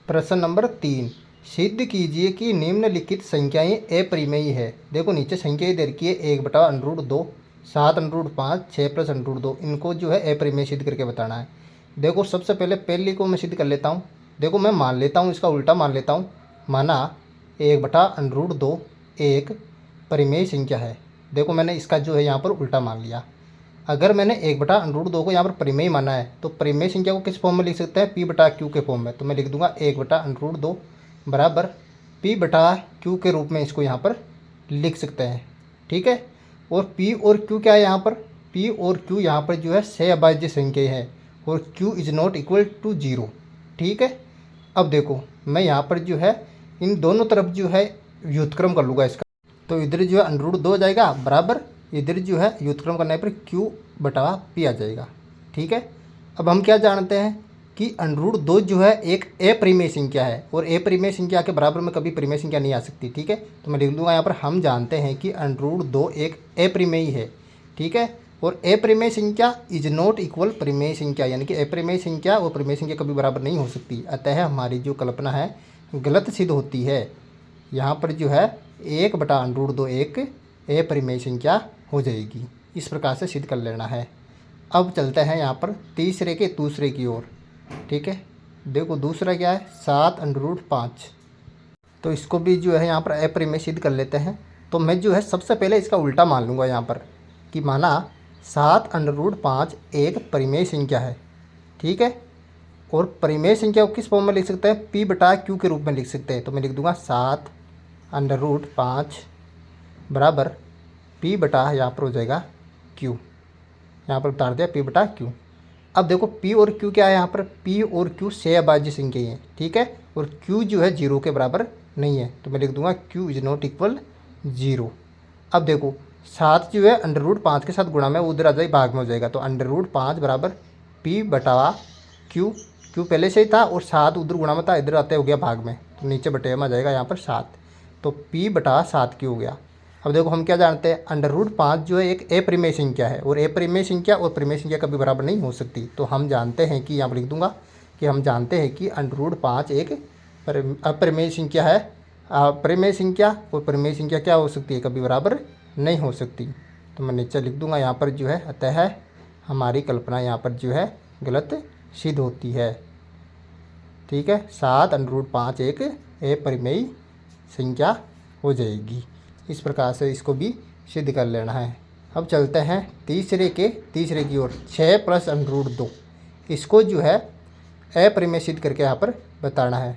प्रश्न नंबर 3, सिद्ध कीजिए कि निम्नलिखित संख्याएं अपरिमेय है। देखो नीचे संख्याएं दे रखी है 1/√2, 7/5, 6+√2। इनको जो है अपरिमेय सिद्ध करके बताना है। देखो सबसे पहले को मैं सिद्ध कर लेता हूँ। देखो मैं मान लेता हूँ, इसका उल्टा मान लेता हूँ। माना 1/√2 एक परिमेय संख्या है। देखो मैंने इसका जो है यहाँ पर उल्टा मान लिया। अगर मैंने 1/√2 को यहाँ पर परिमेय माना है तो परिमेय संख्या को किस फॉर्म में लिख सकते हैं? P/Q के फॉर्म में। तो मैं लिख दूंगा 1/√2 बराबर P/Q के रूप में इसको यहाँ पर लिख सकते हैं। ठीक है। और P और Q क्या है यहाँ पर? P और Q यहाँ पर जो है सहअभाज्य संख्या है और Q is not equal to 0। ठीक है। अब देखो मैं यहाँ पर जो है इन दोनों तरफ जो है व्युत्क्रम कर लूँगा इसका। तो इधर जो है √2 हो जाएगा बराबर इधर जो है व्युत्क्रम करने पर Q/P आ जाएगा। ठीक है। अब हम क्या जानते हैं कि √2 जो है एक अपरिमेय संख्या है और अपरिमेय संख्या के बराबर में कभी परिमेय संख्या नहीं आ सकती। ठीक है। तो मैं लिख दूंगा यहाँ पर हम जानते हैं कि √2 एक अपरिमेय है। ठीक है। और अपरिमेय संख्या इज नॉट इक्वल परिमेय संख्या, यानी कि अपरिमेय संख्या और परिमेय संख्या कभी बराबर नहीं हो सकती। अतः हमारी जो कल्पना है गलत सिद्ध होती है। यहाँ पर जो है 1/√2 एक अपरिमेय संख्या हो जाएगी। इस प्रकार से सिद्ध कर लेना है। अब चलते हैं यहाँ पर तीसरे के दूसरे की ओर। ठीक है। देखो दूसरा क्या है? 7/5। तो इसको भी जो है यहाँ पर अपरिमेय सिद्ध कर लेते हैं। तो मैं जो है सबसे पहले इसका उल्टा मान लूँगा यहाँ पर कि माना 7/5 एक परिमेय संख्या है। ठीक है। और परिमेय संख्या को किस फॉर्म में लिख सकते हैं? P/Q के रूप में लिख सकते हैं। तो मैं लिख दूंगा 7/5 बराबर P बटा यहाँ पर हो जाएगा Q। यहाँ पर उतार दिया P/Q। अब देखो P और Q क्या है? यहाँ पर P और Q सहअभाज्य संख्या हैं। ठीक है। और Q जो है 0 के बराबर नहीं है। तो मैं लिख दूंगा Q इज नॉट इक्वल 0। अब देखो 7 जो है √5 के साथ गुणा में उधर आ जाए भाग में हो जाएगा। तो √5 बराबर P/Q। Q पहले से ही था और 7 उधर गुणा में था, इधर आते हो गया भाग में। तो नीचे बटे में आ जाएगा यहाँ पर 7। तो P/7Q हो गया। अब देखो हम क्या जानते हैं? √5 जो है एक अपरिमेय संख्या है और अपरिमेय संख्या और परिमेय संख्या कभी बराबर नहीं हो सकती। तो हम जानते हैं कि यहाँ पर लिख दूंगा कि हम जानते हैं कि √5 एक अपरिमेय संख्या है। अपरिमेय संख्या और परिमेय संख्या क्या हो सकती है? कभी बराबर नहीं हो सकती। तो मैं नीचे लिख दूंगा यहाँ पर जो है अतः हमारी कल्पना यहाँ पर जो है गलत सिद्ध होती है। ठीक है। 7/5 एक अपरिमेय संख्या हो जाएगी। इस प्रकार से इसको भी सिद्ध कर लेना है। अब चलते हैं तीसरे की ओर। 6+√2 इसको जो है अपरिमेय सिद्ध करके यहाँ पर बताना है।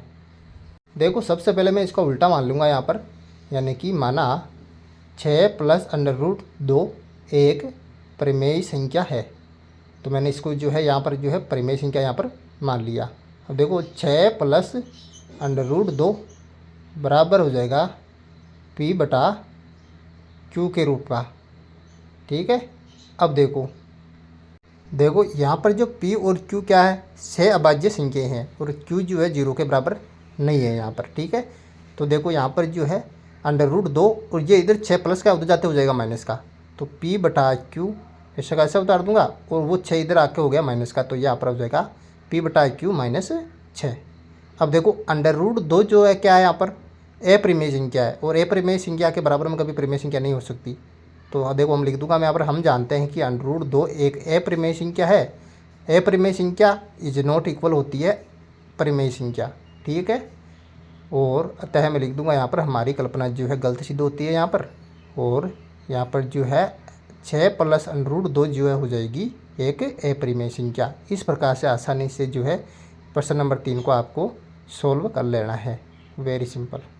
देखो सबसे पहले मैं इसका उल्टा मान लूँगा यहाँ पर, यानी कि माना 6+√2 एक परिमेय संख्या है। तो मैंने इसको जो है यहाँ पर जो है परिमेय संख्या यहाँ पर मान लिया। अब देखो 6+√2 बराबर हो जाएगा P/Q के रूप का। ठीक है। अब देखो यहाँ पर जो P और Q क्या है? सहअभाज्य संख्या हैं और Q जो है 0 के बराबर नहीं है यहाँ पर। ठीक है। तो देखो यहाँ पर जो है √2 और ये इधर 6+ का उधर जाते हो जाएगा माइनस का। तो P/Q ऐसा कैसे उतार दूंगा और वो 6 इधर आके हो गया माइनस का। तो यहाँ पर हो जाएगा P/Q -6। अब देखो √2 जो है क्या है? यहाँ पर अपरिमेय संख्या है और अपरिमेय संख्या के बराबर में कभी परिमेय संख्या नहीं हो सकती। तो देखो हम लिख दूंगा मैं यहाँ पर हम जानते हैं कि √2 एक अपरिमेय संख्या है। अपरिमेय संख्या इज नॉट इक्वल होती है परिमेय संख्या। ठीक है। और अतः मैं लिख दूंगा यहाँ पर हमारी कल्पना जो है गलत सिद्ध होती है यहाँ पर। और यहाँ पर जो है 6+√2 जो है हो जाएगी एक अपरिमेय संख्या। इस प्रकार से आसानी से जो है प्रश्न नंबर 3 को आपको सोल्व कर लेना है। Very simple.